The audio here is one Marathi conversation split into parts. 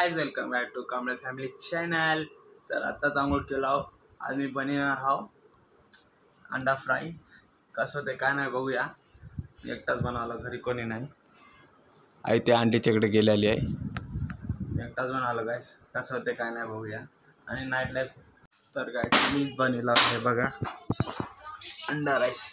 Guys, welcome back to Kamble family channel. तर आताच आंघोळ केला आहो। आज मी बनवणार आहो अंडा फ्राय। कसं होते काय नाही बघूया। एकटाच बनवला, घरी कोणी नाही। आई ते आंटीच्याकडे गेलेली आहे। एकटाच बनवला गाइस। कसं होते काय नाही बघूया। आणि नाईट लाईफ तर गाइस मीच बनवला हे बघा, अंडा राईस।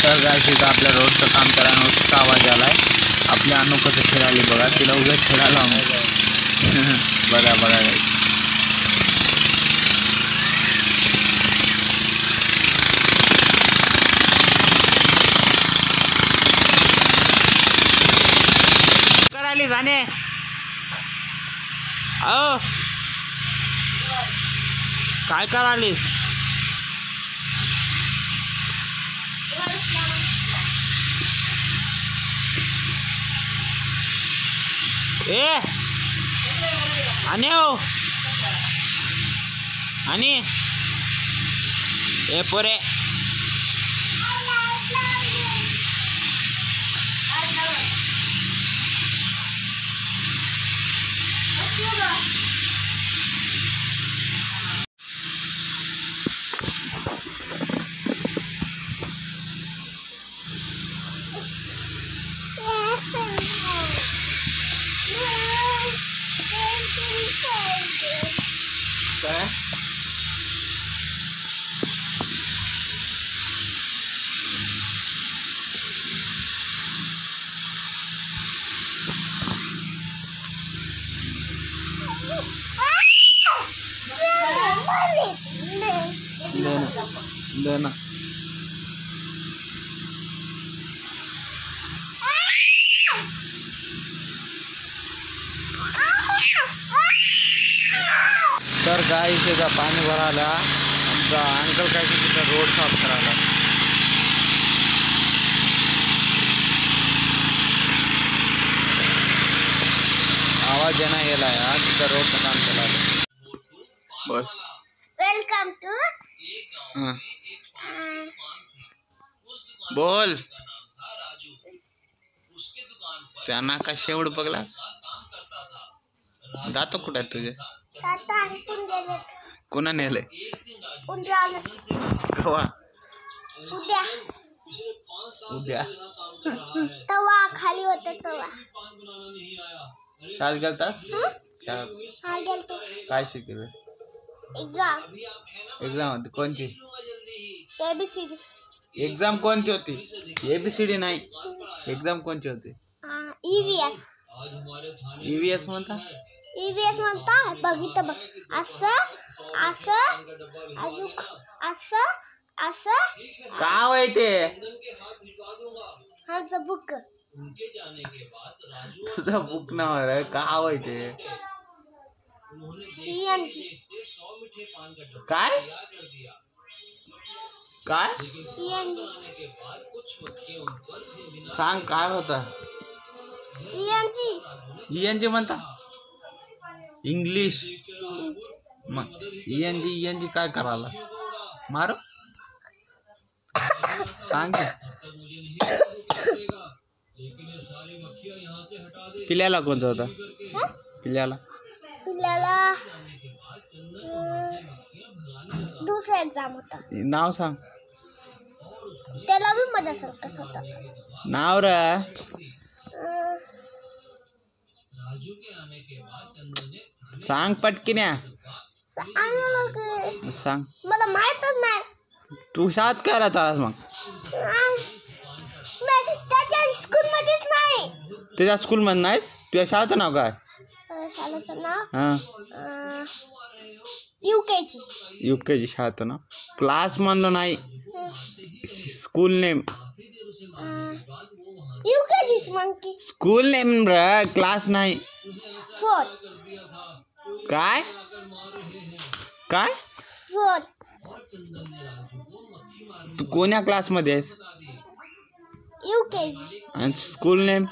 तर गाइस इथं आपल्या रोडचं काम करायला नुसता आवाज आलाय। आपल्या अनु कसं खेळाली बघा, तिला उगाच खेळायला बघा बघा गाइस। करायली जाणे अहो काय करायलीस? ए आणि आणि ए पोरे काय देना तर गाइस इथं पाणी भरायला आमचा अंकल काय तिथं रोड साफ करायला। आवाज येना गेला यार, तिथं रोडचं काम चालू। बोल वेलकम टू बोल त्यांना का शेवड बघलास? दात कुठे आहेत तुझे? टाटा इथून गेले। कोणा नेले? उद्या कवा? उद्या उद्या तवा खाली होते तवा। शाळेत गेलतास? शाळेत हा गेलतो। काय शिकले? एग्जाम होती कोणची? एबीसीडी। एग्जाम कोणची होती? एबीसीडी नाही, एग्जाम कोणची होती? ईव्हीएस। ईव्हीएस म्हणता? ईव्हीएस म्हणता बघितलं बघ, असं असं अजून असं असं काय होय ते? आमचं बुक। तुझं बुक नाव रे, काय होय ते? ईएनजी। काय काय? ईएनजी सांग काय होता? ईएनजी ईएनजी म्हणता? इंग्लिश मग ईएनजी काय करायला? मारो सांग पिल्याला कोणता होता? पिल्याला दुसरा एक्झाम होता। नाव सांग। त्याला बी माझ्यासारखंच होता नाव रे। सांग पटकिन्या सांग। मला माहितच नाही। तू शाळेत करायला चालास मग? त्याच्या स्कूल मध्येच नाही। त्याच्या स्कूल मध्ये नाहीस? तुझ्या शाळेचं नाव काय? शाळेचं नाव हा युकेजी शाळेचं नाव। क्लास म्हणलं नाही, school name. UKG monkey school name रे, क्लास नाही। 4 काय काय 4 तू कोण्या क्लास मध्ये आहेस? युकेजी। आणि स्कूल नेम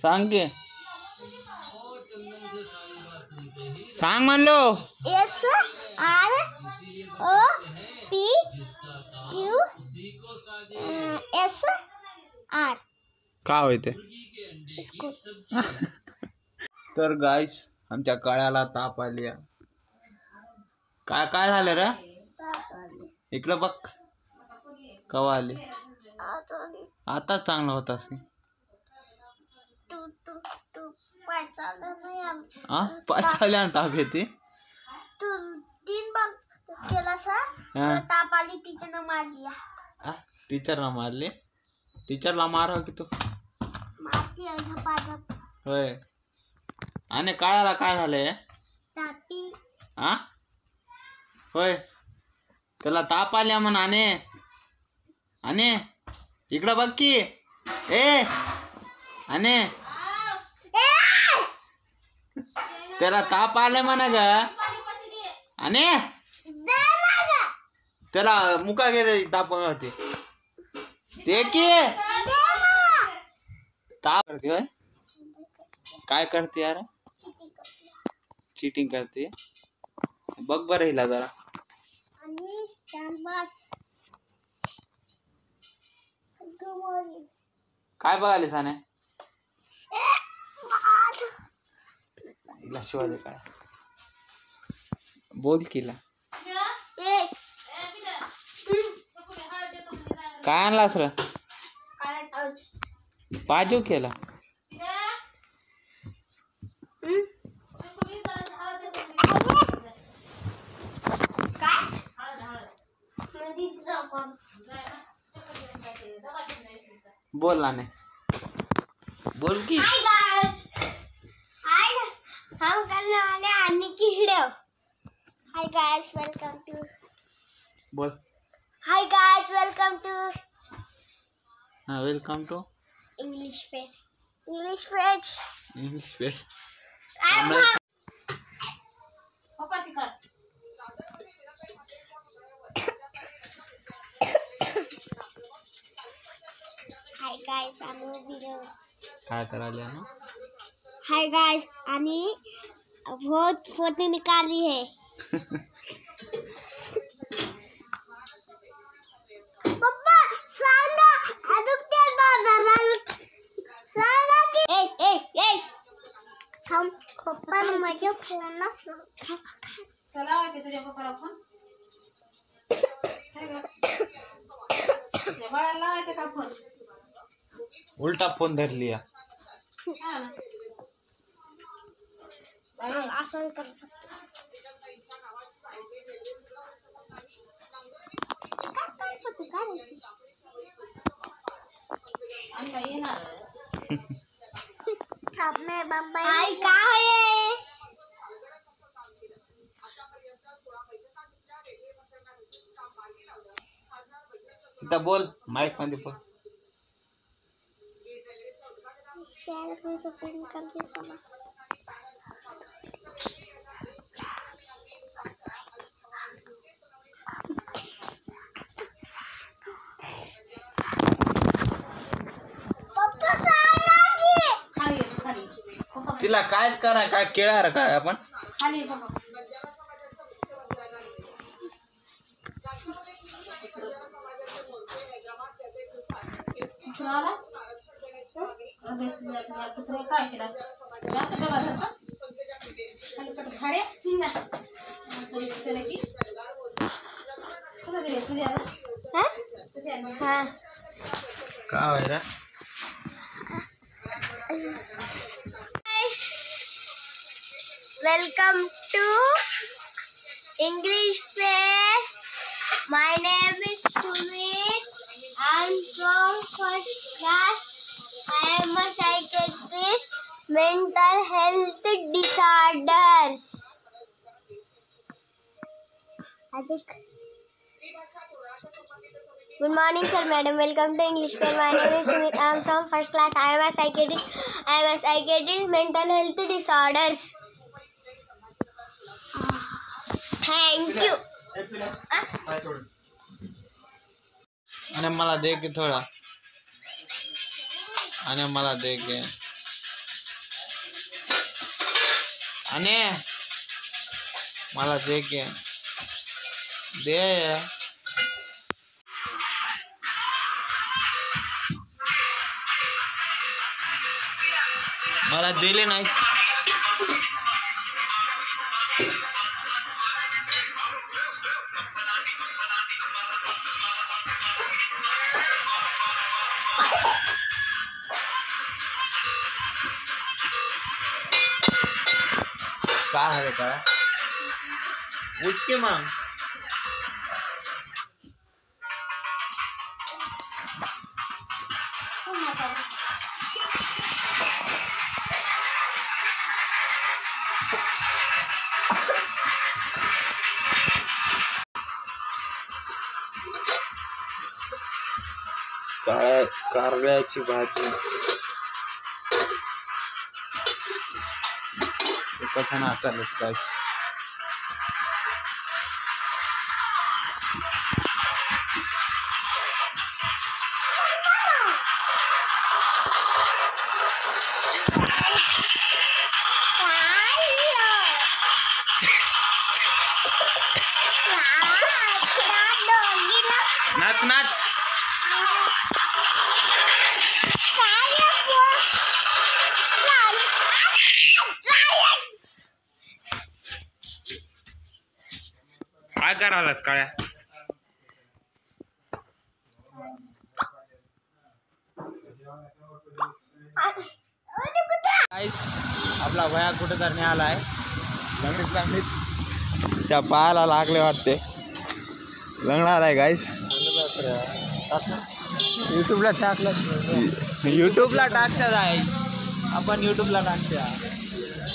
सांग की। सांग म्हणलो. SROPQSR का होय ते. तर गाईस आमच्या कळ्याला ताप आली. काय काय झालं रे. इकडं बघ. कवा आली. आता चांगलं होत असे. पाय चालल्या ताप येते. ताप आली टीचरनं मारली. टीचरला मारले. टीचरला मारा की तू. होय. आणि काळाला काय झालंय. होय त्याला ताप आल्या म्हण. आणि इकडं बघ की. आणि त्याला ताप आलाय म्हणा ग. आणि त्याला मुका गेले ताप होते ते की. ताप करते होय. काय करते यार. चीटिंग करते. बघ बरं हिला जरा. काय बघाले साने. हिला शिवाय काय बोल किला. काय आणलास र. पाजू केला. बोल नाने बोल की. हम करने वाले आने की video. Hi guys welcome to. बोल. Hi guys welcome to. Welcome to English page. English page. English page. Hi guys आम्ही वीडियो काय करायला ना. हाय गाइस आणि बहुत फोटो निकाली है. पप्पा सांगा अजून ते बाबा सांगा की. ए हम पप्पा माझ्या फोनच चला वाटते तुझ्या पप्पाला फोन. बाळाला लावायचं का फोन. उलटा फोन धरली. असं करू शकतो. आई काय आहे. इथं बोल माईक मध्ये बोल. तिला कायच करा काय केळार काय आपण. खाली बाबा. काय केला जास्त डबा धरला. का व्हायला. Welcome to English Fair. My name is Sumit. I'm from first class. I am a psychiatrist. Mental health disorders. Good morning, sir, madam. Welcome to English Fair. My name is Sumit. I am from first class. I am a psychiatrist. Mental health disorders. Thank you. आणि मला दे की थोडा. आणि मला दे की. आणि मला दे की दे. मला दिले नाहीस. काय हवे काय उठके मग. कोण म्हातारं? कारल्याची भाजी कसं ना चालत काय. नाच नाच. काय करायलाच काळ्या. आपला वया कुठे तर नाही आलाय. त्या पायाला लागले वाटते. लग्नाला आहे गाईस. युट्यूबला टाकतात आहे. आपण युट्यूबला टाकते.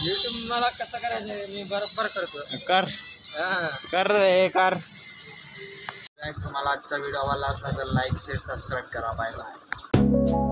युट्यूब मला कसं करायचं मी बरोबर करतो. कर रे कर. गाईस तुम्हाला आजचा व्हिडिओ आवडला असला तर लाईक शेअर सबस्क्राईब करा. Bye bye.